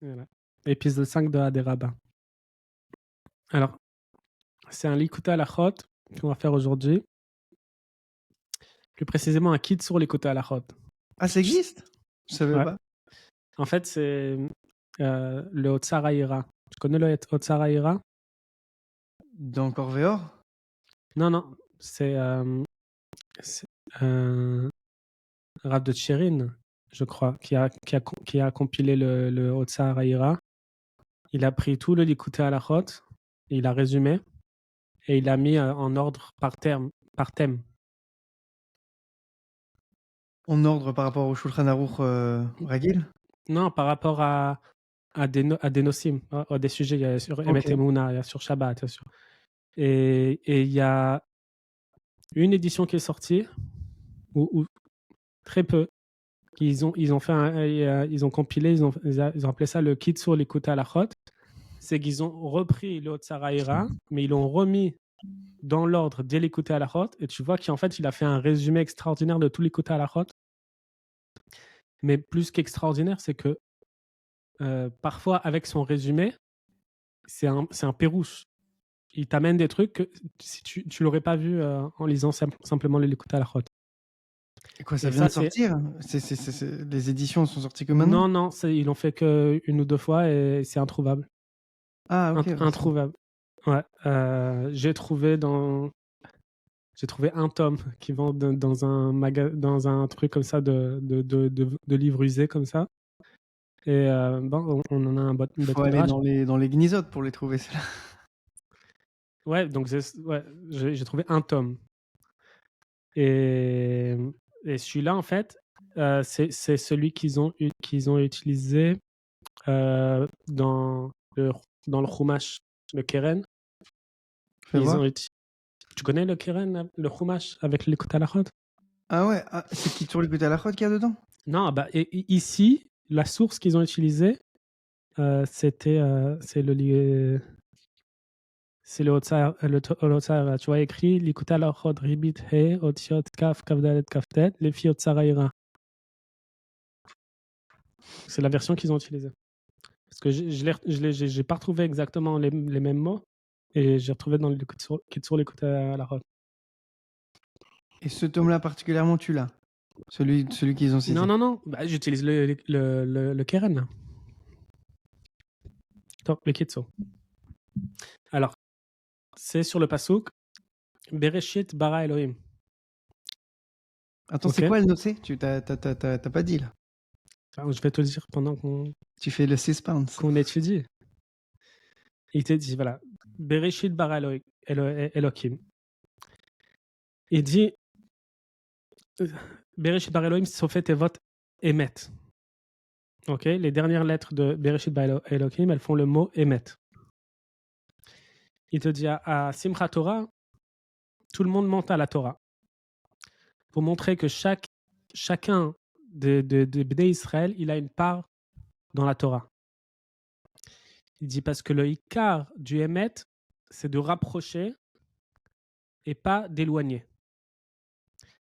Voilà. Épisode 5 de Aderaba. Alors, c'est un Likuta Halachot qu'on va faire aujourd'hui. Plus précisément, un kit sur Likuta Halachot. Ah, ça existe? Je savais Ouais. pas. En fait, c'est le Otsar Haïra. Tu connais le Otsar Haïra? Dans Corvéor? Non. C'est Rav de Tchérin, je crois, qui a compilé le Otsar Haïra. Il a pris tout le Likuta Halachot, il a résumé et il a mis en ordre par thème. En ordre par rapport au Shulchan Aruch Ragil? Non, par rapport à des nosim, à des sujets. Il y a sur Emet Ok. Emouna, il y a sur Shabbat, il y a sur... Et il y a une édition qui est sortie, ou très peu, ils ont fait ils ont compilé, ils ont appelé ça le kit sur l'écoute à la chot. C'est qu'ils ont repris le Haïra, mais ils l'ont remis dans l'ordre dès l'écoute à la chot. Et tu vois qu'en fait, il a fait un résumé extraordinaire de tout l'écoute à la chot. Mais plus qu'extraordinaire, c'est que parfois, avec son résumé, c'est un pérouche. Il t'amène des trucs que si tu l'aurais pas vu en lisant simplement le Likuta Halachot. Et quoi, ça Et vient ça, de sortir? Les éditions sont sorties que maintenant? Non, ils l'ont fait qu'une ou deux fois et c'est introuvable. Ah, ok. Introuvable. Ouais. J'ai trouvé un tome qui vend dans un truc comme ça de livres usés comme ça. Et bon, on en a un Il bête faut aller midrash. dans les gnisotes pour les trouver, ceux-là. Ouais, donc j'ai trouvé un tome. Et celui-là, en fait, c'est celui qu'ils ont utilisé dans le Chumash, le Keren. Fais voir. Tu connais le Keren, le Chumash avec l'écoute à la chod? Ah ouais, c'est qui sur l'écoute à la chod qu'il y a dedans? Non, bah, ici, la source qu'ils ont utilisée, c'est le Otsar, tu vois écrit l'écoute à la chod, ribit he, otiot kaf, kavdalet kaftet, les filles Otsar Haïra. C'est la version qu'ils ont utilisée. Parce que j'ai pas retrouvé exactement les mêmes mots et j'ai retrouvé dans le Kitsur l'écoute à la chod. Et ce tome-là particulièrement, tu l'as? Celui qu'ils ont cité? Non. Bah, j'utilise le Keren, là. Attends, le Kitsur. Alors, c'est sur le Pasuk Bereshit bara Elohim. Attends, Ok. c'est quoi le noté? T'as pas dit, là. Alors, je vais te le dire pendant Tu fais le suspense. qu'on étudie. Il te dit, voilà, Bereshit bara Elohim. Il dit, Bereshit bara Elohim, Sofet Evot Emet. Ok, les dernières lettres de Bereshit bara Elohim, elles font le mot Emet. Il te dit à Simchat Torah, tout le monde monte à la Torah pour montrer que chacun de Bnei Israël, il a une part dans la Torah. Il dit parce que le Ikar du Emet, c'est de rapprocher et pas d'éloigner.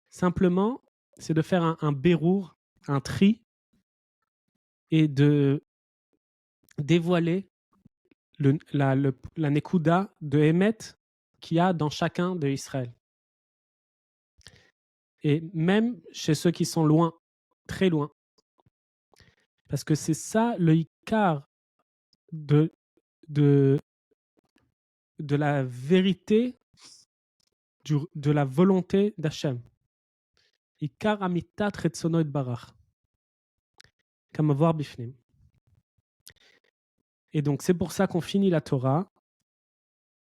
Simplement, c'est de faire un bérour, un tri, et de dévoiler la Nekuda de Emet qu'il y a dans chacun de Israël. Et même chez ceux qui sont loin, très loin. Parce que c'est ça le Ikar de la vérité, de la volonté d'Hachem. Ikar amitat retsono et barach. Kamavoir bifnim. Et donc, c'est pour ça qu'on finit la Torah.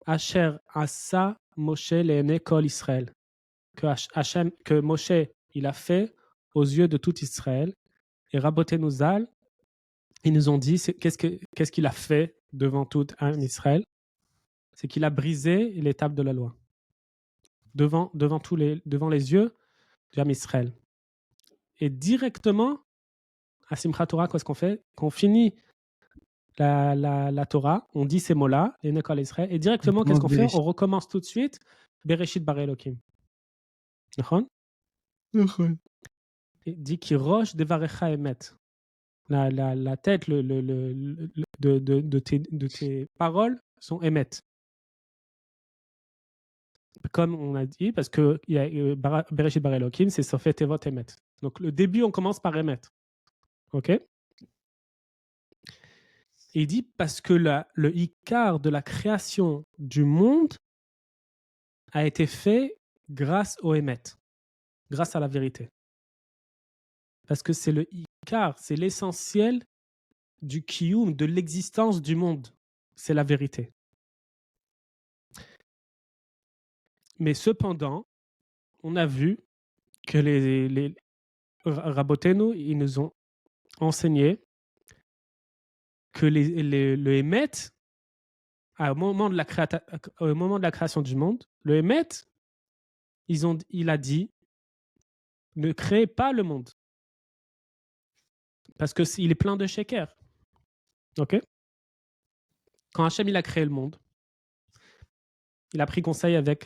Asher asa Moshe le'ene kol Israël. Que Moshe, il a fait aux yeux de tout Israël. Et Rabotenu Zal, ils nous ont dit qu'est-ce qu'il a fait devant tout un Israël. C'est qu'il a brisé l'étape de la loi. Devant les yeux du Ham Israël. Et directement, à Simchat Torah, qu'est-ce qu'on fait? Qu'on finit la Torah, on dit ces mots-là, les Nekol Israël, et directement, qu'est-ce qu'on fait? On recommence tout de suite, Bereshit bara Elokim. D'accord? Il dit qui roche devarecha emet. la tête de tes paroles sont émet. Comme on a dit, parce que Bereshit bara Elohim, c'est Sofet Tevot émet. Donc le début, on commence par émet. Ok? Et il dit parce que le Ikar de la création du monde a été fait grâce au émet, grâce à la vérité. Parce que c'est le Ikar, c'est l'essentiel du Kiyum, de l'existence du monde. C'est la vérité. Mais cependant, on a vu que les Rabotenu, ils nous ont enseigné que le Hémet, au moment de la création du monde, le Hémet, il a dit, ne créez pas le monde. Parce qu'il est plein de sheker. Ok? Quand Hachem il a créé le monde, il a pris conseil avec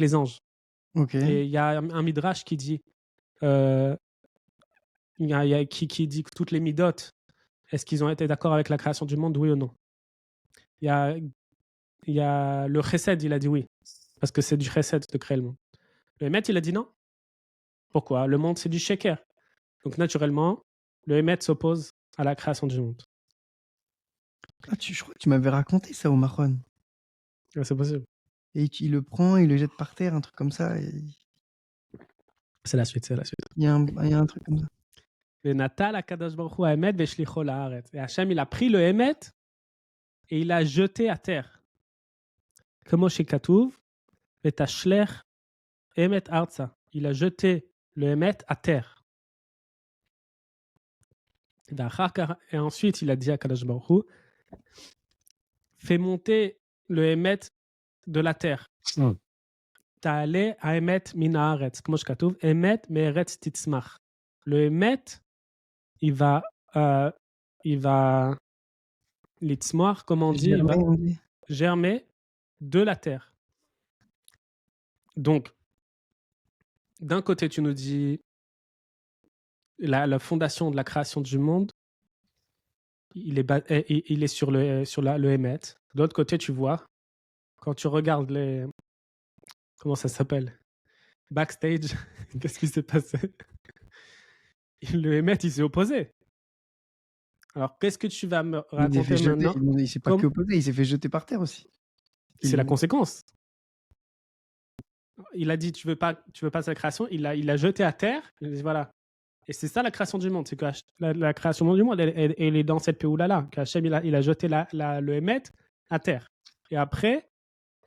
les anges. Ok. Et il y a un midrash qui dit, qui dit que toutes les midotes, est-ce qu'ils ont été d'accord avec la création du monde, oui ou non? Il y a le chesed, il a dit oui, parce que c'est du chesed de créer le monde. Le Hémet, il a dit non. Pourquoi? Le monde, c'est du sheker. Donc naturellement, le Hémet s'oppose à la création du monde. Ah, je crois que tu m'avais raconté ça au Mahon. Ouais, c'est possible. Et il le prend, il le jette par terre, un truc comme ça. C'est la suite. Il y a un truc comme ça. Et Natal Akadosh Baruch Hu Hémet veshlicho laaretz. Et Hachem, il a pris le Hémet et il l'a jeté à terre. Comme chez Katouv, vetashlech Hémet arza. Il a jeté le Hémet à terre. Et ensuite, il a dit à Kadosh Baruch Hu, fais monter le Hémet de la terre. Ta'ale ha'emet min haaretz. Comme je katouv, Hémet me'eretz titzmach. Le Hémet, il va l'itzmoir, comme on dit, il va germer de la terre. Donc, d'un côté, tu nous dis la fondation de la création du monde, il est sur le Hémet. De l'autre côté, tu vois, quand tu regardes comment ça s'appelle? Backstage, qu'est-ce qui s'est passé? Le Hémet, il s'est opposé. Alors, qu'est-ce que tu vas me raconter maintenant? Il s'est pas qu'opposé, il s'est fait jeter par terre aussi. C'est la conséquence. Il a dit, tu veux pas sa création, il l'a jeté à terre. Il a dit, voilà. Et c'est ça la création du monde. C'est que la création du monde, elle est dans cette péoula-là. Qu'Hachem, il a jeté le Hémet à terre. Et après,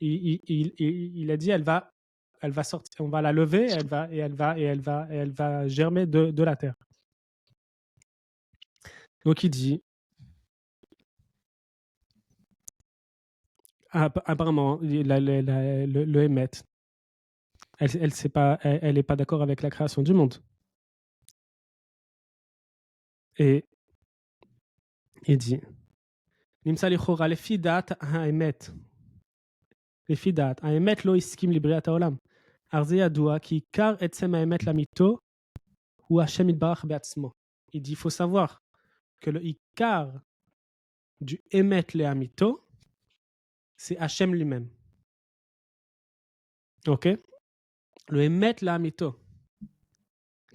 il a dit, elle va sortir, on va la lever, elle va germer de la terre. Donc il dit, apparemment, le Hémet, elle n'est pas d'accord avec la création du monde. Et il dit, Nimsa lichora lefi da'at ha'emet. Lefi da'at ha'emet lo iskim libriat ha'olam. Arze yadua ki ikar etzem ha'emet lamito hu Hashem yitbarach be'atzmo. Il dit, il faut savoir que le ikar du Hémet le'amito, c'est Hachem lui-même. Ok? Le Hémet le'amito.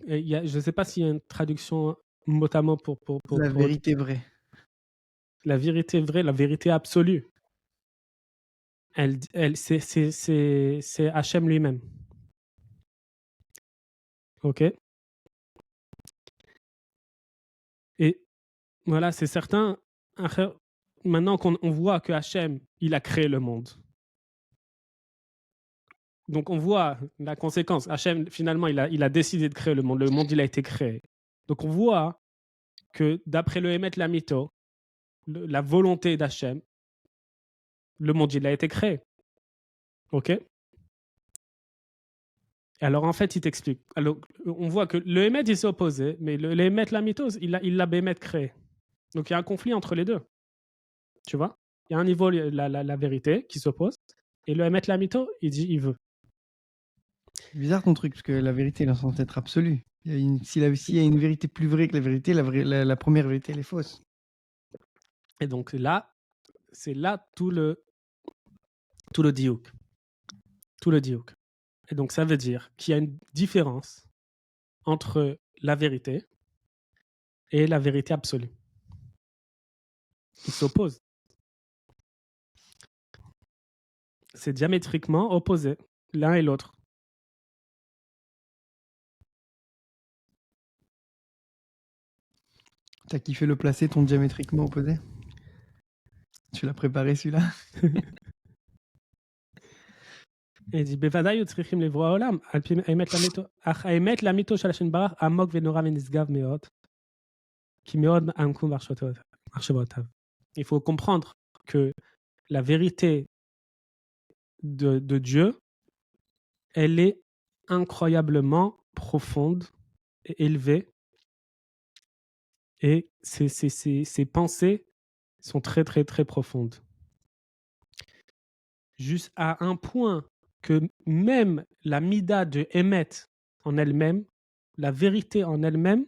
Je ne sais pas s'il y a une traduction mot à mot pour la vérité vraie. La vérité vraie, la vérité absolue. C'est Hachem lui-même. Ok? Et voilà, c'est certain. Maintenant qu'on voit que Hachem, il a créé le monde. Donc on voit la conséquence. Hachem, finalement, il a décidé de créer le monde. Le monde, il a été créé. Donc on voit que d'après le Hémet Lamito, la volonté d'Hachem, le monde, il a été créé. Ok? Alors en fait, il t'explique. Alors, on voit que le Hémet, il s'est opposé, mais le Hémet Lamito, il l'a Bémet créé. Donc il y a un conflit entre les deux. Tu vois? Il y a un niveau, la vérité, qui s'oppose, et le Hémet Lamito, il dit, il veut. C'est bizarre ton truc, parce que la vérité, elle est censée être absolue. S'il y a une vérité plus vraie que la vérité, la première vérité, elle est fausse. Et donc là, c'est là tout le diouk. Tout le diouk. Et donc ça veut dire qu'il y a une différence entre la vérité et la vérité absolue. Ils s'opposent. C'est diamétriquement opposé, l'un et l'autre. T'as kiffé le placer, ton diamétriquement opposé? Tu l'as préparé celui-là? Et il dit, בוודאי היו צריכים לברוא העולם, על פי האמת לאמיתו, אך האמת לאמיתו של השם יתברך עמוק ונורא ונשגב מאוד, כי מאוד עמקו מחשבותיו. Il faut comprendre que la vérité de Dieu, elle est incroyablement profonde et élevée, et ses pensées sont très très très profondes. Juste à un point que même la mida de Emet en elle-même, la vérité en elle-même,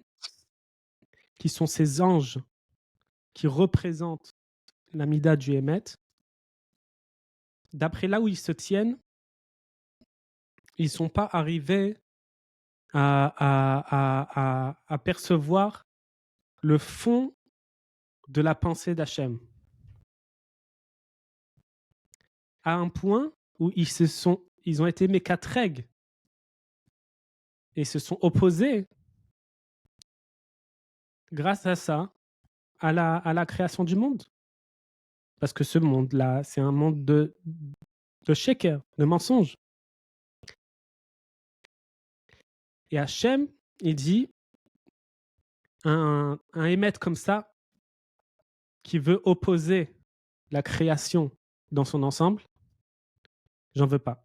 qui sont ces anges qui représentent la mida du Emet, d'après là où ils se tiennent, ils ne sont pas arrivés à percevoir le fond de la pensée d'Hachem. À un point où ils ont été mécatreg et se sont opposés grâce à ça à la création du monde. Parce que ce monde-là, c'est un monde de sheker, de mensonges. Et Hachem, il dit, un émettre comme ça, qui veut opposer la création dans son ensemble, j'en veux pas.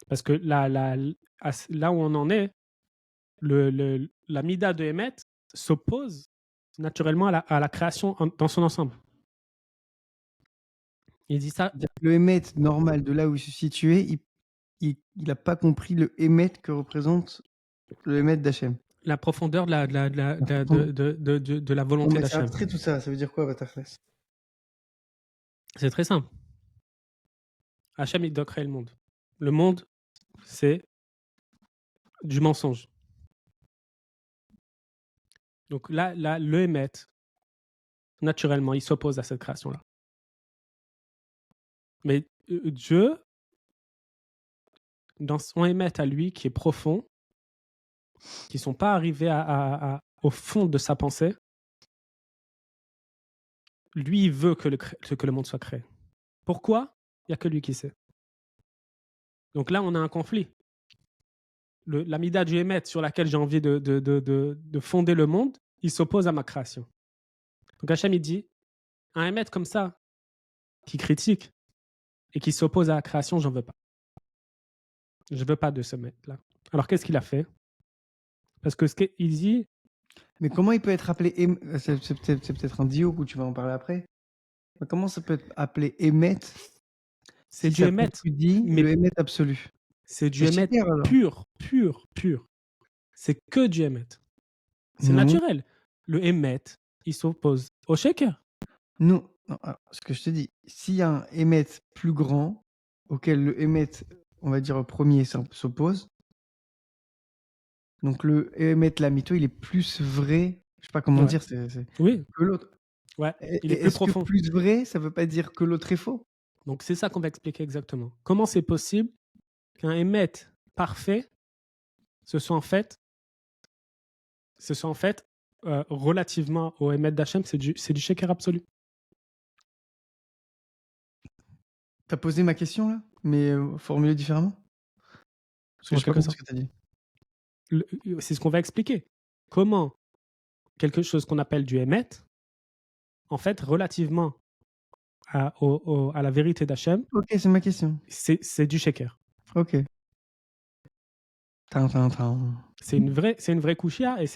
Parce que là où on en est, la mida de Emet s'oppose naturellement à la création dans son ensemble. Il dit ça. Le émet normal de là où il se situait, il n'a pas compris le émet que représente le émet d'Hachem. La profondeur de la volonté C'est d'Hachem. abstrait tout ça, ça veut dire quoi, Batafles? C'est très simple. Hachem, il doit créer le monde. Le monde, c'est du mensonge. Donc là le émet, naturellement, il s'oppose à cette création-là. Mais Dieu, dans son émet à lui, qui est profond, qui ne sont pas arrivés au fond de sa pensée, lui, il veut que le monde soit créé. Pourquoi? Il n'y a que lui qui sait. Donc là, on a un conflit. La mida du émet sur laquelle j'ai envie de fonder le monde, il s'oppose à ma création. Donc Hachem, il dit, un émet comme ça, qui critique et qui s'oppose à la création, j'en veux pas. Je veux pas de ce maître-là. Alors qu'est-ce qu'il a fait? Parce que ce qu'il dit... Mais comment il peut être appelé... C'est peut-être un diouk où tu vas en parler après. Mais comment ça peut être appelé émet? C'est du émet. Tu dis le émet absolu. C'est du émet pur. C'est que du émet. C'est naturel. Le émet, il s'oppose au shaker. Non, alors, ce que je te dis, s'il y a un émet plus grand auquel le émet, on va dire premier, s'oppose, donc le émet lamito, il est plus vrai, je sais pas comment dire, oui, que l'autre. Ouais, il est plus profond. Que plus vrai, ça veut pas dire que l'autre est faux? Donc c'est ça qu'on va expliquer exactement. Comment c'est possible qu'un émet parfait ce soit en fait relativement au émet d'Hachem, c'est du shaker absolu. T'as posé ma question là, mais formulée différemment? Parce que je sais pas compris ce que t'as dit. C'est ce qu'on va expliquer. Comment quelque chose qu'on appelle du émet, en fait, relativement à la vérité d'Hachem, Ok, c'est ma question. C'est du shaker. Ok. C'est une vraie couchia, et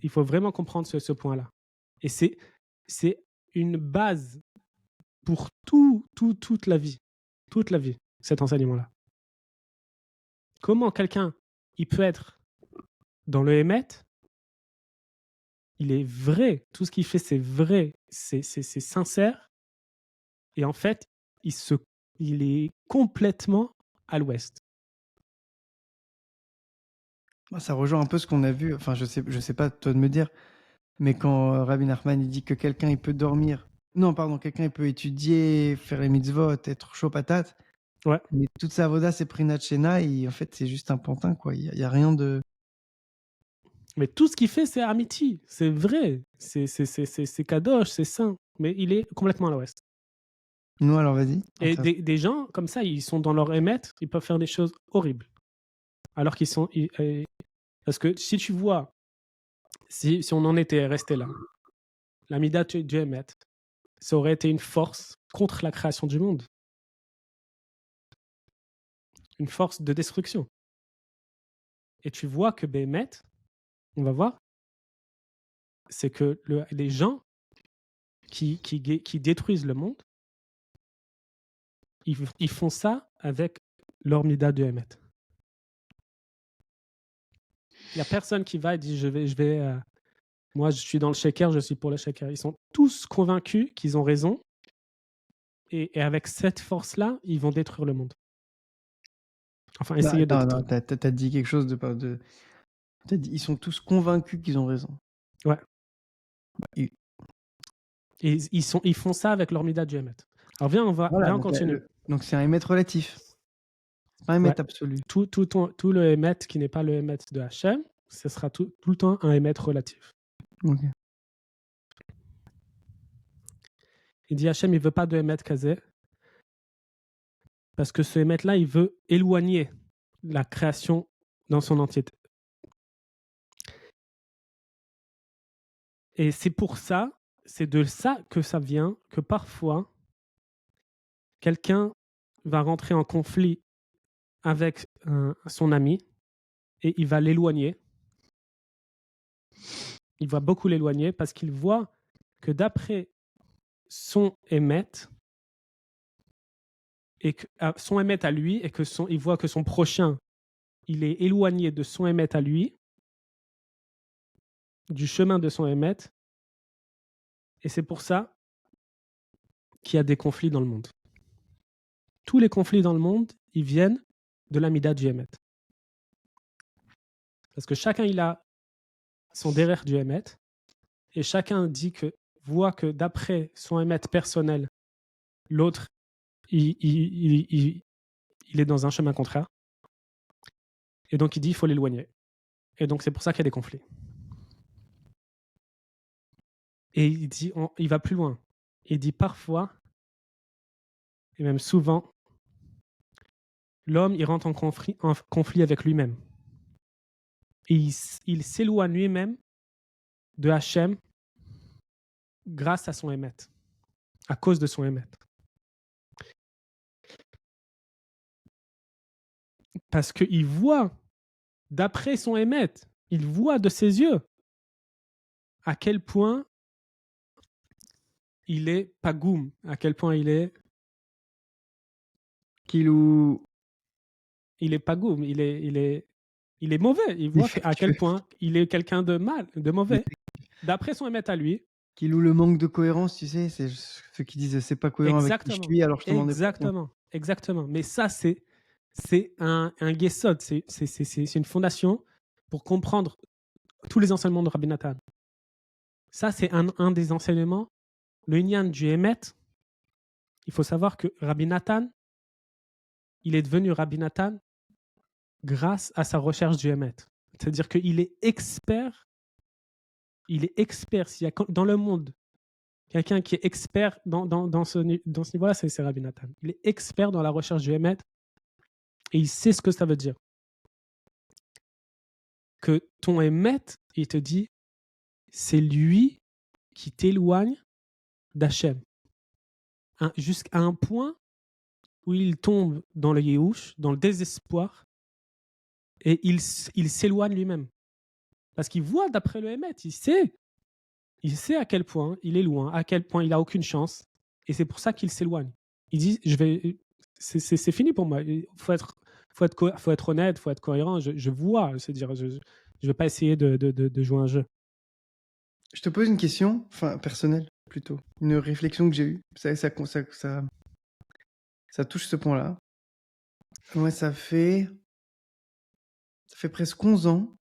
il faut vraiment comprendre ce point-là. Et c'est une base pour toute la vie, cet enseignement-là. comment quelqu'un il peut être dans le Hémet, il est vrai, tout ce qu'il fait c'est vrai, c'est sincère, et en fait, il est complètement à l'ouest. Ça rejoint un peu ce qu'on a vu, enfin je sais pas toi de me dire, mais quand Rabbi Nachman il dit que quelqu'un il peut dormir, non pardon, quelqu'un il peut étudier, faire les mitzvot, être chaud patate, Ouais. mais toute sa avoda c'est Prinat Shena et en fait c'est juste un pantin quoi, il y a rien de... Mais tout ce qu'il fait, c'est amiti, c'est vrai, c'est kadosh, c'est saint, mais il est complètement à l'ouest. Non alors vas-y. Et des gens comme ça, ils sont dans leur émettre, ils peuvent faire des choses horribles. Alors qu'ils sont... parce que si tu vois, si on en était resté là, la mida du émet, ça aurait été une force contre la création du monde. Une force de destruction. Et tu vois que Bémet, on va voir, c'est que les gens qui détruisent le monde, ils font ça avec leur mida de Hémet. Il n'y a personne qui va et dit moi je suis dans le shaker, je suis pour le shaker. Ils sont tous convaincus qu'ils ont raison et avec cette force-là, ils vont détruire le monde. Enfin, essayer de détruire. T'as dit quelque chose t'as dit, ils sont tous convaincus qu'ils ont raison. Ouais. Et ils font ça avec leur mida du Hémet. Alors viens, on continue. Donc c'est un émet relatif. C'est pas un émet absolu. Tout le Hémet qui n'est pas le Hémet de Hachem, ce sera tout le temps un Hémet relatif. Ok. Il dit Hachem, il ne veut pas de Hémet kazé, parce que ce Hémet-là, il veut éloigner la création dans son entièreté. Et c'est pour ça, c'est de ça que ça vient, que parfois, quelqu'un va rentrer en conflit avec son ami et il va l'éloigner. Il va beaucoup l'éloigner parce qu'il voit que d'après son émet, et que, son émet à lui, et il voit que son prochain, il est éloigné de son émet à lui, du chemin de son émet, et c'est pour ça qu'il y a des conflits dans le monde. Tous les conflits dans le monde, ils viennent de l'amida du Hémet. Parce que chacun, il a son derrière du Hémet, et chacun voit que d'après son Hémet personnel, l'autre, il est dans un chemin contraire. Et donc, il dit, il faut l'éloigner. Et donc, c'est pour ça qu'il y a des conflits. Et il dit, il va plus loin. Il dit parfois, et même souvent, l'homme, il rentre en conflit avec lui-même. Et il s'éloigne lui-même de Hachem grâce à son émet, à cause de son émet. Parce qu'il voit, d'après son émet, il voit de ses yeux à quel point il est pagoum, à quel point il est... Kilou... Il est pagoum, il est mauvais. Il voit à quel point il est quelqu'un de mal, de mauvais. D'après son émet à lui. Qui loue le manque de cohérence, tu sais, c'est ceux qui disent c'est pas cohérent avec qui je suis, alors je te demande pas. Exactement. Mais ça, c'est un yesod, c'est une fondation pour comprendre tous les enseignements de Rabbi Nathan. Ça, c'est un des enseignements. Le Inyan du Hémet, il faut savoir que Rabbi Nathan, il est devenu Rabbi Nathan grâce à sa recherche du Hémet. C'est-à-dire qu'il est expert. Il est expert. S'il y a dans le monde quelqu'un qui est expert dans ce niveau-là, c'est Rabbi Nathan. Il est expert dans la recherche du Hémet et il sait ce que ça veut dire. Que ton Hémet, il te dit, c'est lui qui t'éloigne d'Hachem. Jusqu'à un point où il tombe dans le Yehush, dans le désespoir, et il s'éloigne lui-même. Parce qu'il voit d'après le Hémet, il sait à quel point il est loin, à quel point il n'a aucune chance, et c'est pour ça qu'il s'éloigne. Il dit, c'est fini pour moi, il faut faut être honnête, faut être cohérent. Je vois, c'est-à-dire, je vais pas essayer de jouer un jeu. Je te pose une question, enfin personnelle plutôt, une réflexion que j'ai eue. Ça touche ce point-là. Moi, ça fait presque 11 ans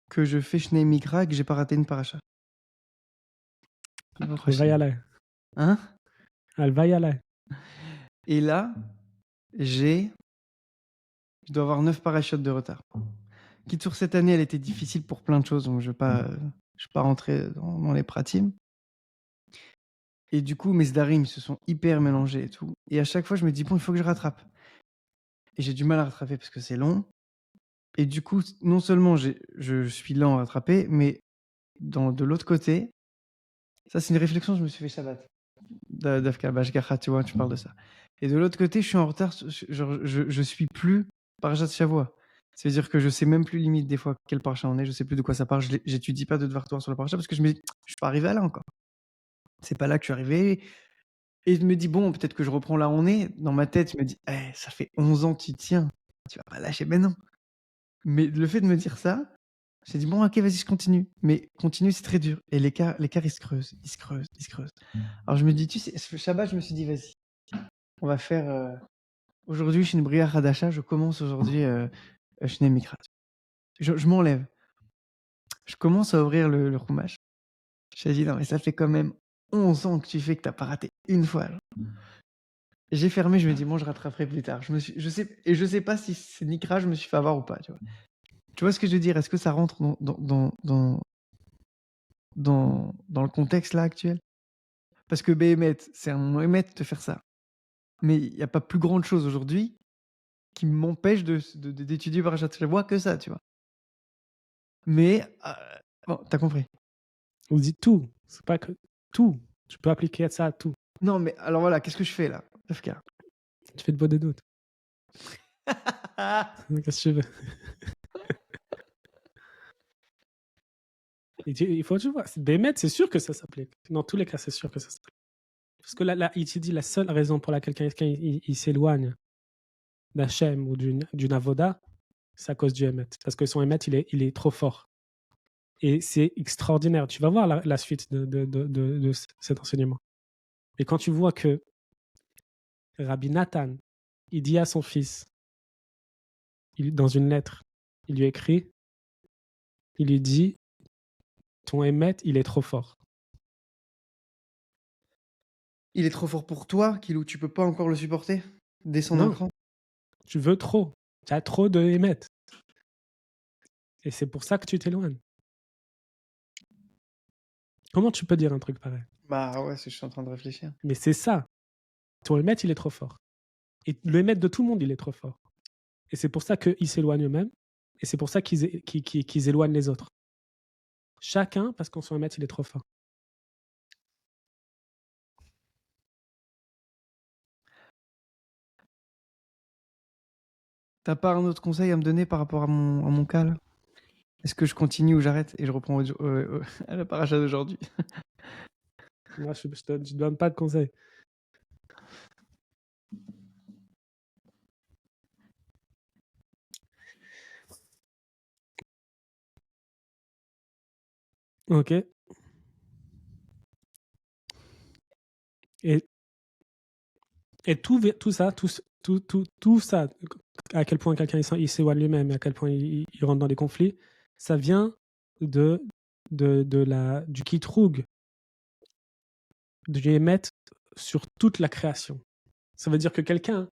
que je fais Shnei Mikra et que j'ai pas raté une paracha. Elle va y aller. Hein? Elle va y aller. Et là, je dois avoir 9 parachutes de retard. Kittour, cette année, elle était difficile pour plein de choses, donc je vais pas rentrer dans les pratimes. Et du coup, mes sdarim se sont hyper mélangés et tout. Et à chaque fois, je me dis, bon, il faut que je rattrape. Et j'ai du mal à rattraper parce que c'est long. Et du coup, non seulement je suis lent à rattraper, mais de l'autre côté, ça c'est une réflexion que je me suis fait Shabbat. Dafka Bashgacha, tu vois, tu parles de ça. Et de l'autre côté, je suis en retard, je suis plus Parashat Shavua. Ça veut dire que je sais même plus limite des fois quel parachat on est, je sais plus de quoi ça parle, j'étudie pas de devoir sur le parachat parce que je me dis, je suis pas arrivé à là encore. C'est pas là que je suis arrivé. Et je me dis, bon, peut-être que je reprends là où on est. Dans ma tête, je me dis, ça fait 11 ans que tu tiens, tu vas pas lâcher, ben non. Mais le fait de me dire ça, j'ai dit, bon, ok, vas-y, je continue. Mais continuer, c'est très dur. Et l'écart, il se creuse, il se creuse, il se creuse. Alors je me dis, tu sais, ce Shabbat, je me suis dit, vas-y, on va faire. Aujourd'hui, je suis une Bria Hadasha, je commence aujourd'hui Shnei Mikra. Je m'enlève. Je commence à ouvrir le Chumash. J'ai dit, non, mais ça fait quand même 11 ans que tu fais que t'as pas raté une fois. Genre. J'ai fermé, je me dis, bon, je rattraperai plus tard. Je sais pas si c'est Nikra, je me suis fait avoir ou pas, tu vois. Tu vois ce que je veux dire? Est-ce que ça rentre dans le contexte là actuel? Parce que Béhémet, c'est un moment émettre de faire ça. Mais il n'y a pas plus grande chose aujourd'hui qui m'empêche d'étudier Parashat Shavua que ça, tu vois. Mais, bon, t'as compris. On dit tout. C'est pas que tout. Tu peux appliquer ça à tout. Non, mais alors voilà, qu'est-ce que je fais là, FK? Tu fais de bonnes doutes. Qu'est-ce que tu veux? Il faut que tu vois. Bémet, c'est sûr que ça s'applique. Dans tous les cas, c'est sûr que ça s'applique. Parce que là, il te dit la seule raison pour laquelle quelqu'un il s'éloigne d'Hachem ou d'une avoda, c'est à cause du Hémet. Parce que son Hémet, il est trop fort. Et c'est extraordinaire. Tu vas voir la suite de cet enseignement. Et quand tu vois que Rabbi Nathan, il dit à son fils, dans une lettre, il lui écrit, il lui dit, ton Hémet, il est trop fort. Il est trop fort pour toi, Kilou, tu peux pas encore le supporter? Descendre un Non, cran? tu veux trop. Tu as trop de Hémet. Et c'est pour ça que tu t'éloignes. Comment tu peux dire un truc pareil? Bah ouais, je suis en train de réfléchir. Mais c'est ça. Ton Hémet, il est trop fort. Et le Hémet de tout le monde, il est trop fort. Et c'est pour ça qu'ils s'éloignent eux-mêmes. Et c'est pour ça qu'ils éloignent les autres. Chacun, parce qu'on son Hémet, il est trop fort. T'as pas un autre conseil à me donner par rapport à mon cas là? Est-ce que je continue ou j'arrête et je reprends à la paracha d'aujourd'hui? Moi, je ne donne pas de conseils. Ok. Et tout ça, à quel point quelqu'un il s'éloigne lui-même, et à quel point il rentre dans des conflits, ça vient du kitroug, du émettre sur toute la création. Ça veut dire que quelqu'un,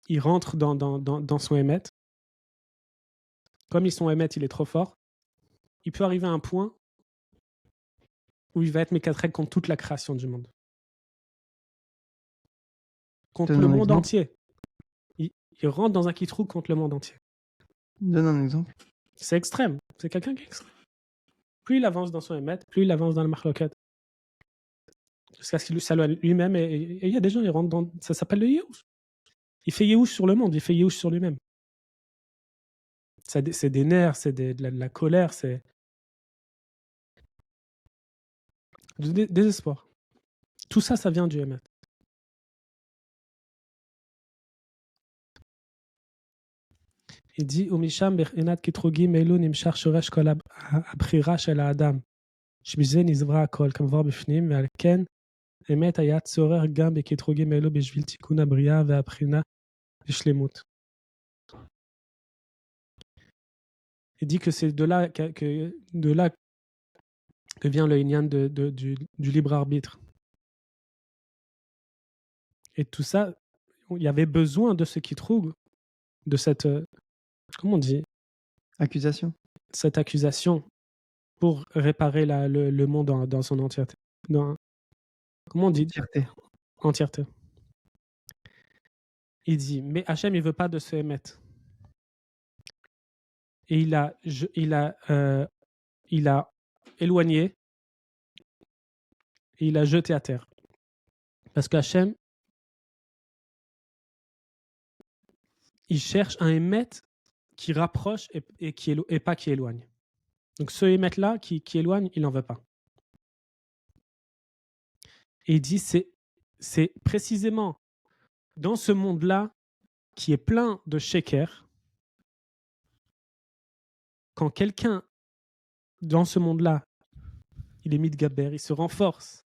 il rentre dans son émet. Comme son émet, il est trop fort, il peut arriver à un point où il va être mécatrec contre toute la création du monde. Contre Donne le un monde exemple. entier. Il rentre dans un kitroug contre le monde entier. Donne un exemple. C'est extrême. C'est quelqu'un qui est extrême. Plus il avance dans son émet, plus il avance dans le marloquette. Jusqu'à ce qu'il s'éloigne lui-même. Et il y a des gens, ils rentrent dans. Ça s'appelle le Yéhouch. Il fait Yéhouch sur le monde, il fait Yéhouch sur lui-même. C'est des nerfs, c'est de la colère, c'est du désespoir. Tout ça, ça vient du Emet. Il dit Umisham b'chinat kitrugim elu nimshach shoresh kol הבחירה של האדם, שבזה נברא הכל, כמובן בפנים, ועל כן אמת היה צורך גם בקטרוגים אלו בשביל תיקון הבריאה והבחינה בשלמות. Il dit que c'est de là que vient le inyan du libre arbitre. Et tout ça, il y avait besoin de ce kitroug, de cette, comment on dit, Accusation. cette accusation pour réparer le monde dans son entièreté. Comment on dit? Entièreté. Il dit, mais Hachem, il ne veut pas de ce émettre. Et il a éloigné et il a jeté à terre. Parce qu'Hachem, il cherche un émettre qui rapproche et pas qui éloigne. Donc ce émettre-là qui éloigne, il n'en veut pas. Et il dit, c'est précisément dans ce monde-là qui est plein de sheker, quand quelqu'un dans ce monde-là, il est mitgaber, il se renforce,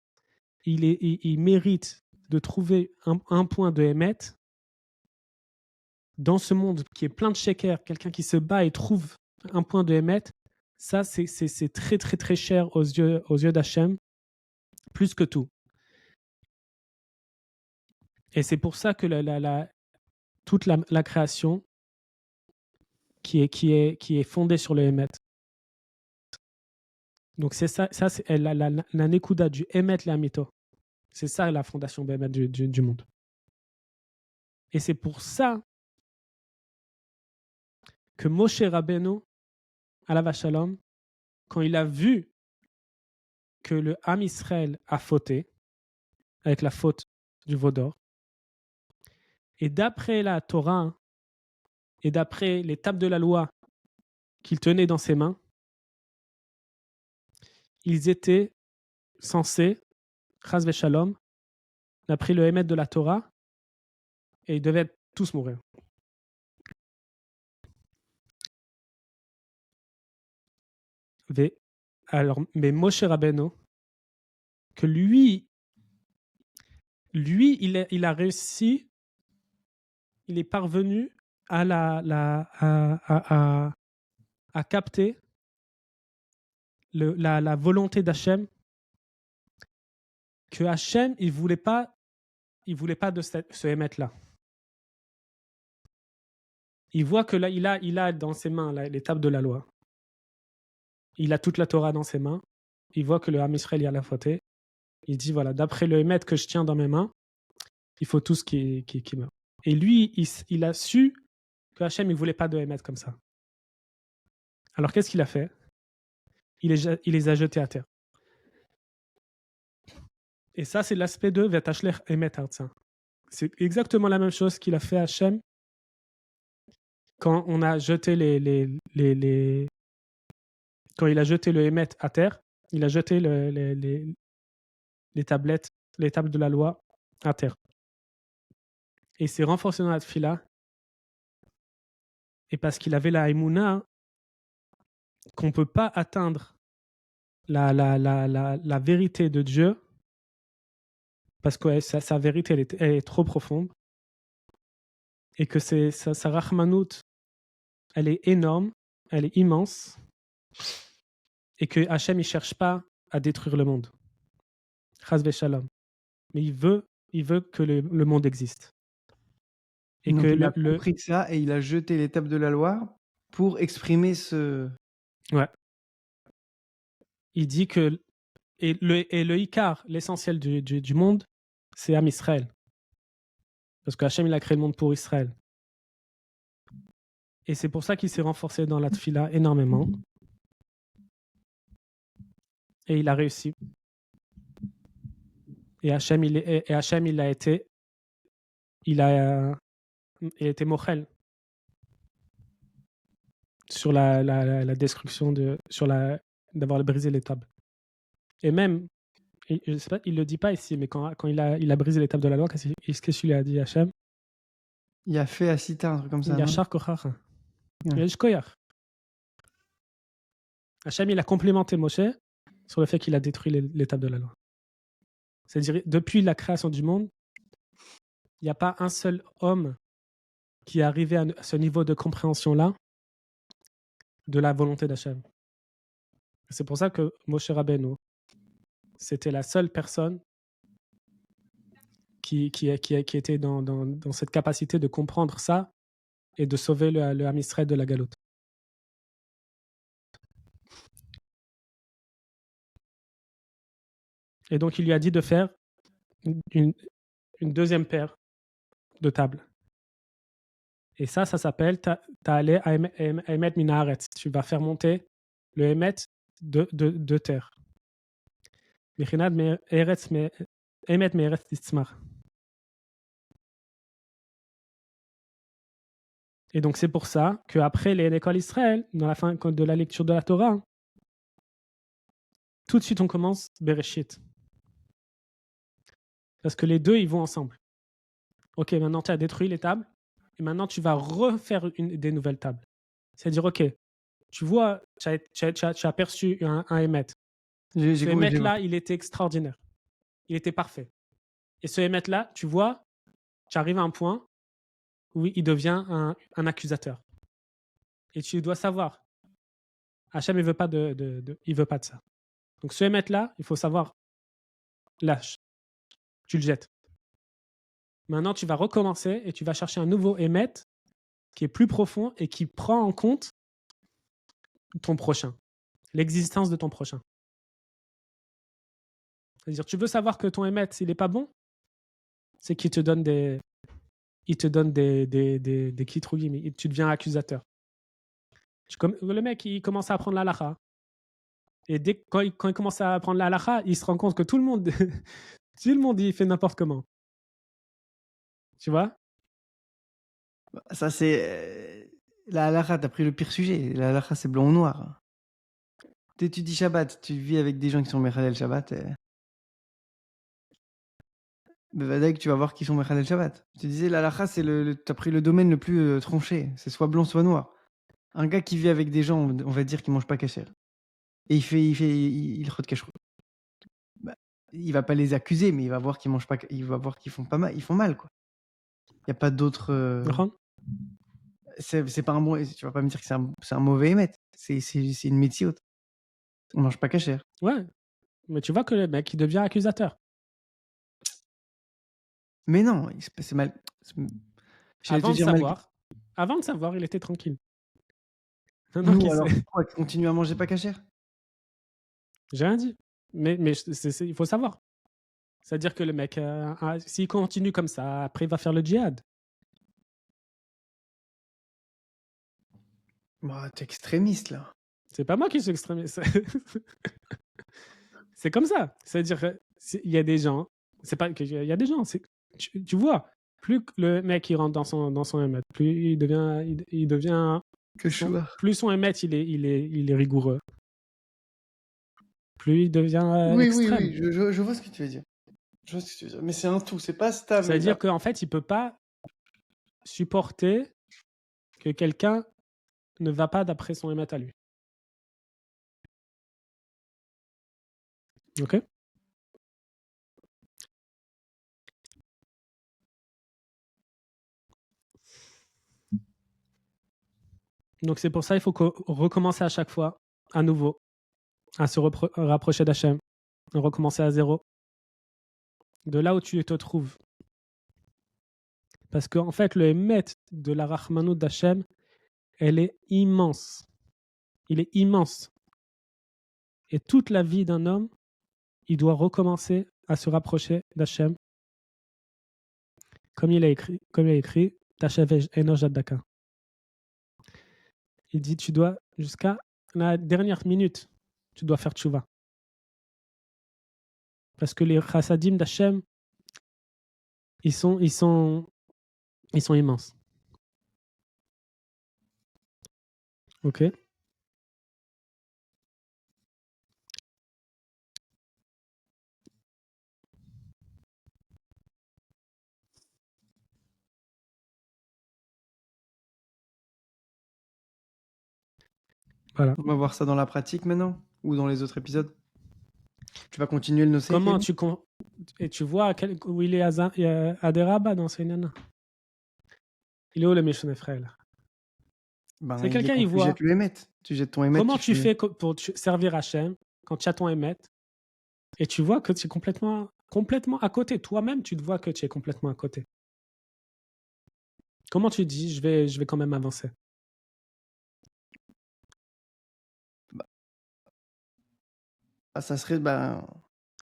il mérite de trouver un point de émet, dans ce monde qui est plein de sheker, quelqu'un qui se bat et trouve un point de émet, ça c'est très très très cher aux yeux d'Hachem, plus que tout. Et c'est pour ça que toute la création qui est fondée sur le émet. Donc c'est ça c'est la nekuda du émet la mito. C'est ça la fondation de l'émet du monde. Et c'est pour ça que Moshe Rabbeinu, alav shalom, quand il a vu que le Ham Israël a fauté, avec la faute du veau d'or, et d'après la Torah, et d'après les tables de la loi qu'il tenait dans ses mains, ils étaient censés, chas v'shalom, d'après le émet de la Torah, et ils devaient tous mourir. Alors, mais Moshe Rabbeinu, que lui il a réussi, il est parvenu à capter la volonté d'Hachem, que Hachem il voulait pas de ce émettre-là. Il voit que là il a dans ses mains les tables de la loi. Il a toute la Torah dans ses mains. Il voit que le Ham Israël y a la fauté. Il dit voilà, d'après le émettre que je tiens dans mes mains, il faut tous qui meurent. Et lui, il a su que Hachem il voulait pas de émettre comme ça. Alors qu'est-ce qu'il a fait? Il les a jetés à terre. Et ça, c'est l'aspect de Vetashler Emet Artsa. C'est exactement la même chose qu'il a fait à Hachem quand on a jeté quand il a jeté le Emet à terre, il a jeté les tablettes, les tables de la loi à terre. Et il s'est renforcé dans la tfila. Et parce qu'il avait la Haïmouna, qu'on ne peut pas atteindre la vérité de Dieu, parce que sa vérité elle est trop profonde, et que sa Rahmanout, elle est énorme, elle est immense, et que Hachem ne cherche pas à détruire le monde. Chas v'shalom. Mais il veut que le monde existe. Et donc que il a compris ça et il a jeté les tables de la loi pour exprimer ce... Ouais. Il dit que et le Icar, l'essentiel du monde, c'est Am Israël. Parce que Hachem il a créé le monde pour Israël. Et c'est pour ça qu'il s'est renforcé dans la tfila énormément. Et il a réussi. Et Hachem il a été mochel sur la destruction d'avoir brisé les tables. Et même je sais pas, il le dit pas ici, mais quand il a brisé les tables de la loi, qu'est-ce qu'il lui a dit Hachem? Il a fait Asita, un truc comme ça, Il y a non? Shar Kochach. Il Ouais. y a Shkoyach. Hachem, il a complimenté Moshe sur le fait qu'il a détruit les tables de la loi. C'est-à-dire, depuis la création du monde, il n'y a pas un seul homme qui est arrivé à ce niveau de compréhension-là de la volonté d'Hachem. C'est pour ça que Moshe Rabbeinu, c'était la seule personne qui était dans cette capacité de comprendre ça et de sauver le Ham Israël de la galoute. Et donc, il lui a dit de faire une deuxième paire de tables. Et ça s'appelle Ta'ale Emet Min Haaretz. Tu vas faire monter le Emet de terre. Mechinad Emet Me'eretz Titzmar. Et donc, c'est pour ça qu'après l'école Israël, dans la fin de la lecture de la Torah, tout de suite, on commence Bereshit. Parce que les deux, ils vont ensemble. Ok, maintenant, tu as détruit les tables. Et maintenant, tu vas refaire des nouvelles tables. C'est-à-dire, ok, tu vois, tu as aperçu un Emet. Ce Emet-là, il était extraordinaire. Il était parfait. Et ce Emet-là, tu vois, tu arrives à un point où il devient un accusateur. Et tu dois savoir, Hachem, il veut pas il veut pas de ça. Donc ce Emet-là, il faut savoir, lâche, tu le jettes. Maintenant, tu vas recommencer et tu vas chercher un nouveau Emet qui est plus profond et qui prend en compte ton prochain, l'existence de ton prochain. C'est-à-dire, tu veux savoir que ton Emet, s'il n'est pas bon, c'est qu'il te donne des kitrougim, et tu deviens accusateur. Le mec, il commence à apprendre la halakha. Et quand il commence à apprendre la halakha, il se rend compte que tout le monde, il fait n'importe comment. Tu vois? Ça, c'est. La halakha, t'as pris le pire sujet. La halakha, c'est blanc ou noir. Tu dis Shabbat, tu vis avec des gens qui sont Mechalel Shabbat. Que tu vas voir qui sont Mechalel Shabbat. Je te disais, la halakha, c'est t'as pris le domaine le plus tranché. C'est soit blanc, soit noir. Un gars qui vit avec des gens, on va dire, qui mangent pas kasher. Et il rôde kashrut. Bah, il va pas les accuser, mais il va voir qu'ils mangent pas, il va voir qu'ils font pas mal, ils font mal, quoi. Il y a pas d'autre. C'est pas un bon. Tu vas pas me dire que c'est un mauvais émet. C'est une métiote. On mange pas kasher. Ouais, mais tu vois que le mec, il devient accusateur. Mais non, c'est mal. Avant de savoir, il était tranquille. Nous, alors, pourquoi continue à manger pas kasher? J'ai rien dit. Mais il faut savoir. C'est-à-dire que le mec, s'il continue comme ça, après, il va faire le djihad. Bah, t'es extrémiste, là. C'est pas moi qui suis extrémiste. C'est comme ça. C'est-à-dire, il y a des gens, c'est pas que il y a des gens, tu vois, plus que le mec il rentre dans son émet, plus il devient plus son émet il est rigoureux, plus il devient extrême. Oui, je vois ce que tu veux dire. Je vois ce que tu veux dire. Mais c'est un tout, c'est pas stable. C'est-à-dire qu'en fait, il peut pas supporter que quelqu'un ne va pas d'après son émet à lui. Ok? Donc c'est pour ça il faut recommencer à chaque fois, à nouveau, à se rapprocher d'Hachem, recommencer à zéro, de là où tu te trouves. Parce qu'en fait, le émet de la Rahmanout d'Hachem, elle est immense. Il est immense. Et toute la vie d'un homme, il doit recommencer à se rapprocher d'Hachem. Comme il a écrit, Tashavesh Enosh Daka. Il dit, tu dois, jusqu'à la dernière minute, tu dois faire tchouva. Parce que les chassadim d'Hachem, ils sont immenses. Ok? Voilà. On va voir ça dans la pratique maintenant ou dans les autres épisodes. Tu vas continuer le nosé, Comment Kevin? et tu vois où il est à Deraba dans ce nana. Il est où le méchant frère là? Ben, C'est il est quelqu'un, quand il tu jettes voit. le émet. Tu jettes ton émet, Comment tu tu fais. fais pour servir Hachem quand tu as ton émet et tu vois que tu es complètement à côté. Toi-même, tu te vois que tu es complètement à côté. Comment tu dis, je vais quand même avancer? Ça serait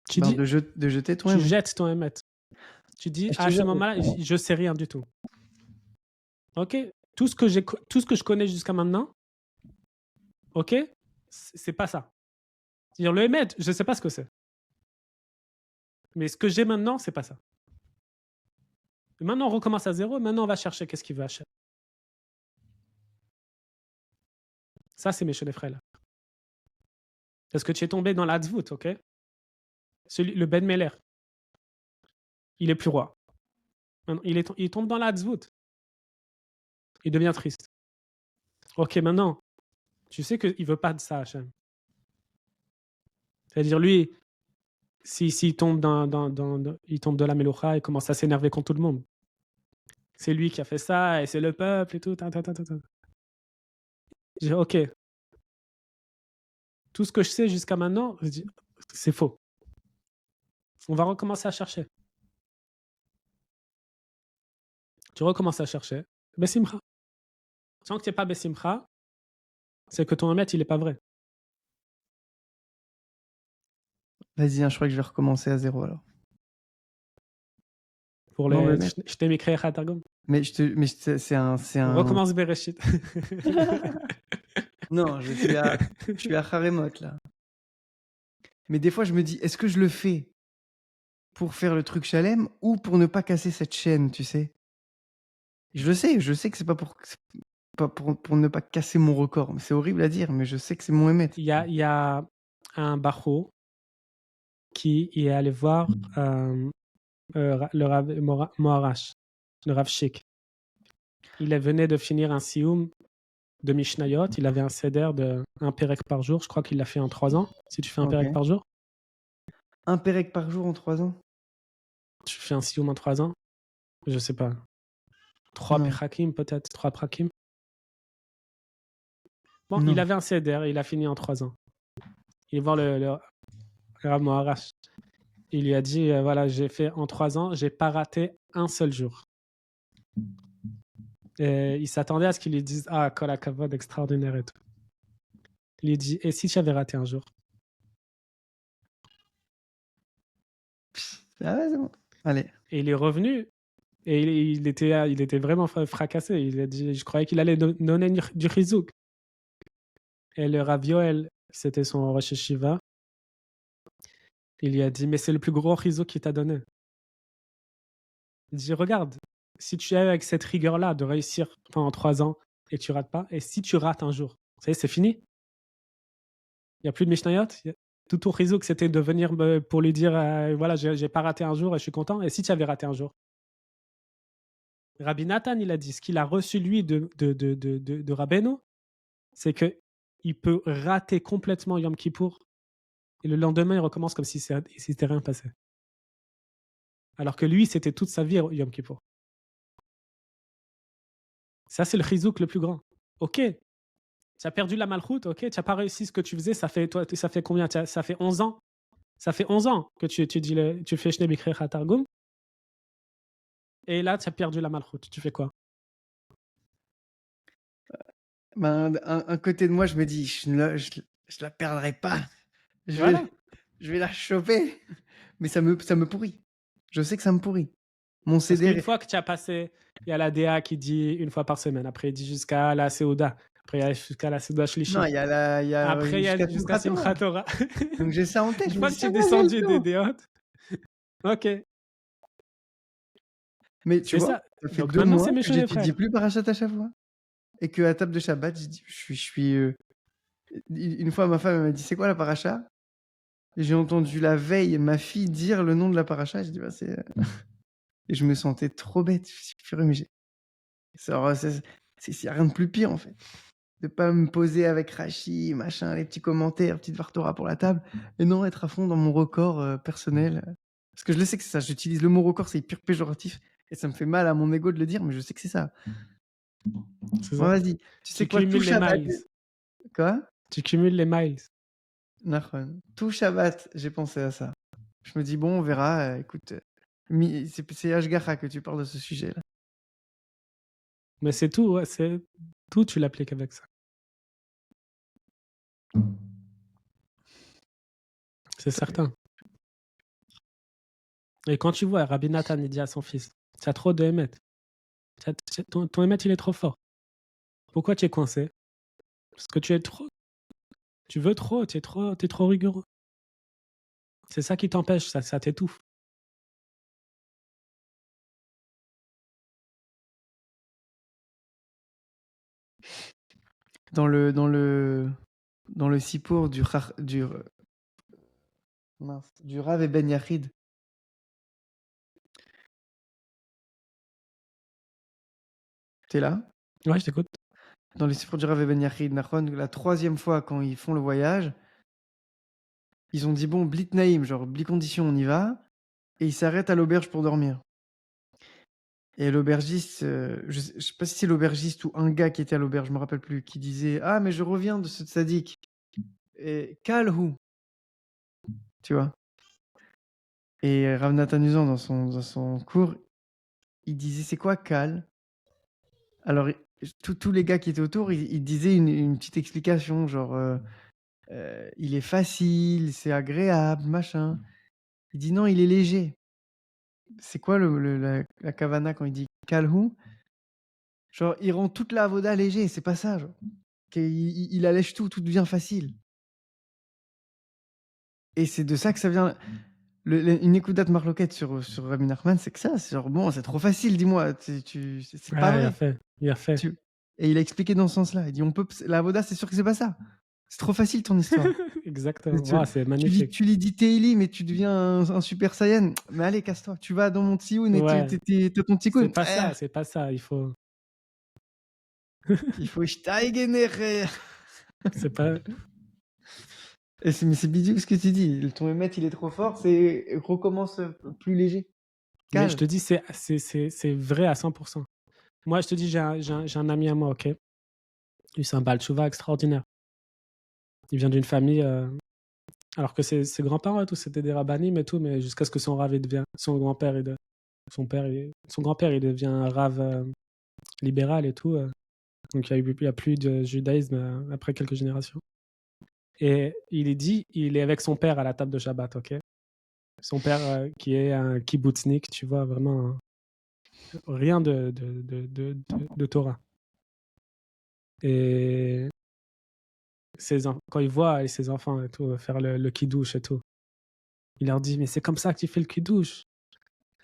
Tu dis, de jeter ton tu émet. jettes ton émet. Tu dis, Je te à ce jure, moment-là, je sais rien du tout. Ok? Tout ce que je connais jusqu'à maintenant, ok? C'est pas ça. C'est-à-dire le émet, je sais pas ce que c'est. Mais ce que j'ai maintenant, c'est pas ça. Et maintenant, on recommence à zéro. Maintenant, on va chercher qu'est-ce qu'il veut acheter. Ça, c'est mes cheveux frères là. Parce que tu es tombé dans l'Adzvout, ok? Le Ben Meller, il est plus roi. Maintenant, il tombe dans l'Adzvout. Il devient triste. Ok, maintenant, tu sais qu'il veut pas de ça, Hachem. C'est-à-dire, lui, s'il tombe il tombe de la Meloucha, il commence à s'énerver contre tout le monde. C'est lui qui a fait ça, et c'est le peuple et tout. Je dis, ok, tout ce que je sais jusqu'à maintenant, je dis, c'est faux. On va recommencer à chercher. Tu recommences à chercher. Bessimcha. Tant que tu n'es pas Bessimcha, c'est que ton remède, il n'est pas vrai. Vas-y, hein, je crois que je vais recommencer à zéro alors. Pour Non, les. mais Je t'ai écrit Khatargum. c'est un. Recommence Bereshit. Non, je suis à Haremot là. Mais des fois, je me dis, est-ce que je le fais pour faire le truc Chalem ou pour ne pas casser cette chaîne, tu sais? Je sais que c'est pas pour ne pas casser mon record. C'est horrible à dire, mais je sais que c'est mon émet. Il y a un Bacho qui est allé voir le Rav Moharash, le Rav Shik. Il venait de finir un Sioum de Mishnayot. Il avait un seder de un Pérec par jour. Je crois qu'il l'a fait en 3 ans. Si tu fais un Ok. Pérec par jour, Un Pérec par jour en 3 ans? tu fais un Sioum en 3 ans. Je sais pas. 3 Non. Perakim peut-être, 3 Prakim. Bon, Non. il avait un seder. Il a fini en 3 ans. Il va voir le Rav Moharash. Il lui a dit, voilà, j'ai fait en 3 ans, j'ai pas raté un seul jour. Et il s'attendait à ce qu'il lui dise, ah, Kol HaKavod, extraordinaire et tout. Il lui dit, et si tu avais raté un jour? Ah ouais, c'est bon. Allez. Et il est revenu, et il était vraiment fracassé. Il a dit, je croyais qu'il allait donner du chizouk. Et le Rav Yoel, c'était son Rosh Hashiva, il lui a dit, mais c'est le plus gros chizouk qu'il t'a donné. Il dit, regarde, si tu es avec cette rigueur-là de réussir pendant 3 ans et tu rates pas, et si tu rates un jour, vous savez, c'est fini. Il n'y a plus de Mishnayot. Tout ton réseau, c'était de venir pour lui dire voilà, j'ai pas raté un jour et je suis content. Et si tu avais raté un jour? Rabbi Nathan, il a dit ce qu'il a reçu, lui, de Rabbeinu, c'est qu'il peut rater complètement Yom Kippour et le lendemain, il recommence comme si c'était rien passé. Alors que lui, c'était toute sa vie Yom Kippour. Ça, c'est le chizouk le plus grand. Ok, tu as perdu la malchoute, ok, tu n'as pas réussi ce que tu faisais, ça fait combien? Ça fait 11 ans. Ça fait 11 ans que tu fais Shnei Bikri Targum. Et là, tu as perdu la malchoute. Tu fais quoi? Un côté de moi, je me dis, je la perdrai pas. Voilà. Je vais la choper. Mais ça me pourrit. Je sais que ça me pourrit. Mon Parce qu'une CD. fois que tu as passé, il y a la DA qui dit une fois par semaine. Après, il dit jusqu'à la Seuda. Après, il y a jusqu'à la Seuda Shlishi. Non, il y a Après, il y a jusqu'à Simchat Torah. Donc j'ai ça en tête. Une fois que tu es descendu des déotes. Ok. Mais tu vois, ça fait 2 mois que j'étudie plus Parashat Hashavua. Et qu'à table de Shabbat, je suis une fois, ma femme elle m'a dit, c'est quoi la paracha? Et j'ai entendu la veille ma fille dire le nom de la paracha. Je dis, bah, c'est. Et je me sentais trop bête. Je me suis dit, purée, mais il n'y a rien de plus pire en fait. de pas me poser avec Rachi, machin, les petits commentaires, petite Vartora pour la table, et non être à fond dans mon record personnel. Parce que je le sais que c'est ça, j'utilise le mot record, c'est hyper péjoratif, et ça me fait mal à mon ego de le dire, mais je sais que c'est ça. C'est Bon, ça. vas-y, tu sais Tu quoi, tout cumules les Shabbat... miles. Quoi? Tu cumules les miles. Nachon. Tout Shabbat, j'ai pensé à ça. Je me dis, bon, on verra, écoute, c'est Ashgacha que tu parles de ce sujet-là. Mais c'est tout, ouais, c'est tout, tu l'appliques avec ça. C'est certain. Et quand tu vois Rabbi Nathan, il dit à son fils, tu as trop de émet. Ton émet, il est trop fort. Pourquoi tu es coincé? Parce que tu veux trop, t'es trop rigoureux. C'est ça qui t'empêche, ça t'étouffe. Dans le Sipour du Rav et Ben Yachid, t'es là? Ouais, je t'écoute. Dans le Sipour du Rav et Ben Yachid, Nachon, la 3e fois quand ils font le voyage, ils ont dit, bon, blit naïm, genre, bli condition, on y va, et ils s'arrêtent à l'auberge pour dormir. Et l'aubergiste, je sais pas si c'est l'aubergiste ou un gars qui était à l'auberge, je me rappelle plus, qui disait, ah, mais je reviens de ce tzaddik. Et Kalhu, tu vois. Et Rav Nathan Uzan, dans son cours, il disait, c'est quoi Kal? Alors, tous les gars qui étaient autour, ils disaient une petite explication, genre, il est facile, c'est agréable, machin. Il dit non, il est léger. C'est quoi la kavana quand il dit Kalhu? Genre, il rend toute la avoda léger, c'est pas ça. Genre. Il allège tout devient facile. Et c'est de ça que ça vient. Une écoute marloquette sur Rabbi Nachman, c'est que ça, c'est genre, bon, c'est trop facile, dis-moi, c'est pas Ouais, vrai. il a fait. Et il a expliqué dans ce sens-là. Il dit, la avoda, c'est sûr que c'est pas ça. C'est trop facile ton histoire. Exactement. Tu, Wow, c'est magnifique. tu lis dit Teili, mais tu deviens un super saiyan. Mais allez, casse-toi. Tu vas dans mon Tsioun et Ouais, t'as ton Tikkun. c'est pas ça. Il faut. Il faut steigen. C'est pas. Mais c'est bidou ce que tu dis. Ton émet, il est trop fort. C'est recommence plus léger. Mais je Calme. te dis, c'est vrai à 100%. Moi, je te dis, j'ai un ami à moi, ok? Lui, c'est un Baal Tshuva extraordinaire. Il vient d'une famille. Alors que ses grands-parents et tout, c'était des rabbinim et tout, mais jusqu'à ce que son rave il devient. Son grand-père, son grand-père, il devient un rave libéral et tout. Donc, il y a plus de judaïsme après quelques générations. Et il est avec son père à la table de Shabbat, ok? Son père qui est un kibbutznik, tu vois, vraiment rien de Torah. Et quand il voit ses enfants et tout faire le kiddush et tout, il leur dit, mais c'est comme ça que tu fais le kiddush.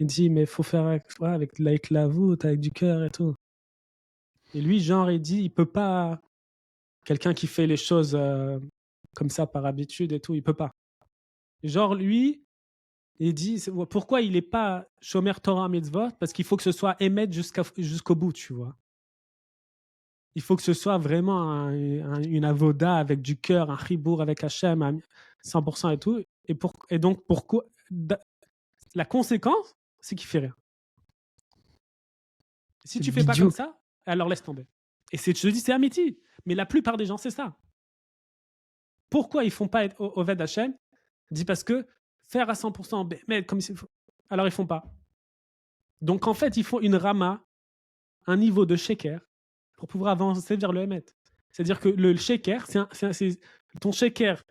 Il dit, mais il faut faire avec de la éclavoute, avec du cœur et tout. Et lui, genre, il dit, il peut pas, quelqu'un qui fait les choses comme ça par habitude et tout, il peut pas. Genre, lui, il dit, pourquoi il n'est pas Shomer Torah Mitzvot? Parce qu'il faut que ce soit émettre jusqu'au bout, tu vois. Il faut que ce soit vraiment une avoda avec du cœur, un chibour avec Hachem à 100% et tout. Et donc, pourquoi la conséquence, c'est qu'il fait rien. Si tu fais pas comme ça, alors laisse tomber. Et je te dis, c'est amitié. Mais la plupart des gens, c'est ça. Pourquoi ils font pas être au Ved Hachem? Dit parce que faire à 100%, mais comme il faut. Alors ils font pas. Donc en fait, il faut une rama, un niveau de sheker pour pouvoir avancer vers le Emet. C'est-à-dire que le sheker, c'est ton sheker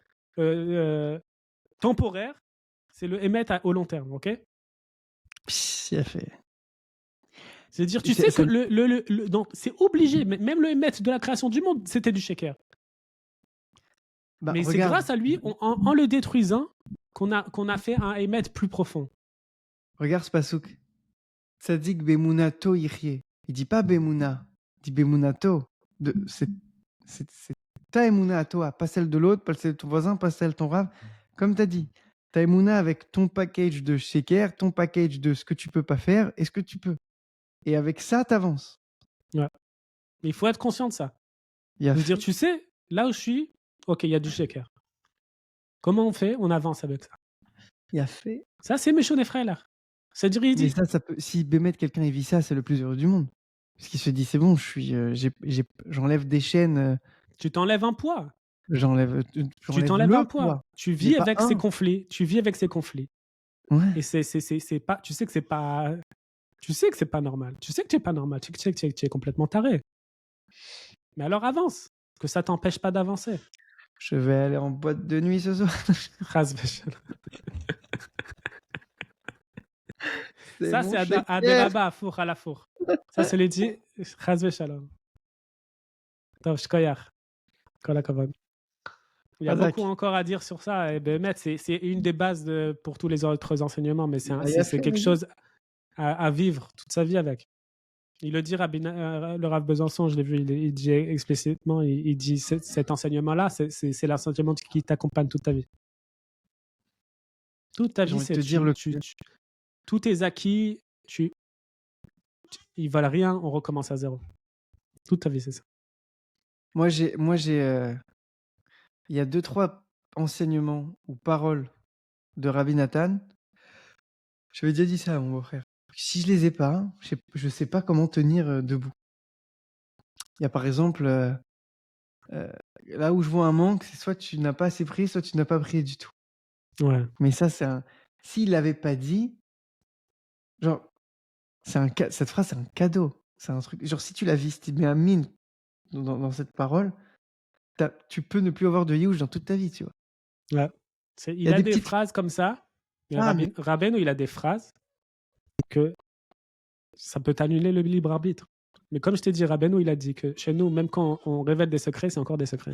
temporaire, c'est le Emet au long terme, ok? Psh, fait. C'est-à-dire, tu sais que donc, c'est obligé, même le Emet de la création du monde, c'était du sheker. Bah, mais c'est grâce à lui, en le détruisant, qu'on a fait un Emet plus profond. Regarde ce pasouk. Tzadik bemunato yichye. Il dit pas bemuna, il dit bemunato. C'est ta emuna à toi, pas celle de l'autre, pas celle de ton voisin, pas celle de ton rave. Comme tu as dit, ta emuna avec ton package de shaker, ton package de ce que tu peux pas faire et ce que tu peux. Et avec ça, tu avances. Ouais. Mais il faut être conscient de ça. Il a Nous dire, fait, tu sais, là où je suis, ok, il y a du shaker. Comment on fait? On avance avec ça. il a fait. Ça, c'est méchant des frères, là. C'est-à-dire, il Mais dit, ça peut si Bémet, quelqu'un, il vit ça, c'est le plus heureux du monde. Parce qu'il se dit: «C'est bon, je suis, j'enlève des chaînes, tu t'enlèves un poids. j'enlève, Tu j'enlève t'enlèves un le poids. poids, Tu mais vis pas avec ces un». conflits. Tu vis avec ces conflits. Ouais. Et c'est pas, tu sais que c'est pas, tu sais que c'est pas normal. Tu sais que tu es pas normal. Tu sais que tu es complètement taré. Mais alors avance. Que ça t'empêche pas d'avancer. Je vais aller en boîte de nuit ce soir. Chas v'shalom. C'est Ça, mon c'est à des shaker. rabats à four à la four. Ça, c'est les dit. Chas v'shalom. Tov, shkoyach. Kol hakavod. Il y a beaucoup Razak. encore à dire sur ça. Et Bémet, c'est une des bases pour tous les autres enseignements, mais Bah, il a c'est fait, quelque vas-y. chose à vivre toute sa vie avec. Il le dit, le Rav Besançon, je l'ai vu, il dit explicitement, il dit cet enseignement-là, c'est l'enseignement qui t'accompagne toute ta vie. Toute ta J'ai vie, envie de c'est te dire le tous tes acquis, ils valent rien, on recommence à zéro. Toute ta vie, c'est ça. moi j'ai, il y a 2-3 enseignements ou paroles de Rabbi Nathan. J'avais déjà dit ça à mon beau-frère. Si je les ai pas, je sais pas comment tenir, debout. Il y a par exemple, là où je vois un manque, c'est soit tu n'as pas assez prié, soit tu n'as pas prié du tout. Ouais. Mais ça, c'est un s'il l'avait pas dit, genre, cette phrase, c'est un cadeau. C'est un truc genre, si tu la vis, si tu mets un mine dans cette parole, tu peux ne plus avoir de Yush dans toute ta vie, tu vois? Ouais. Il y Il a a des des petites phrases comme ça, mais ah mais Rabbeinu, il a des phrases que ça peut annuler le libre arbitre. Mais comme je t'ai dit, Rabbeinu, il a dit que chez nous, même quand on révèle des secrets, c'est encore des secrets.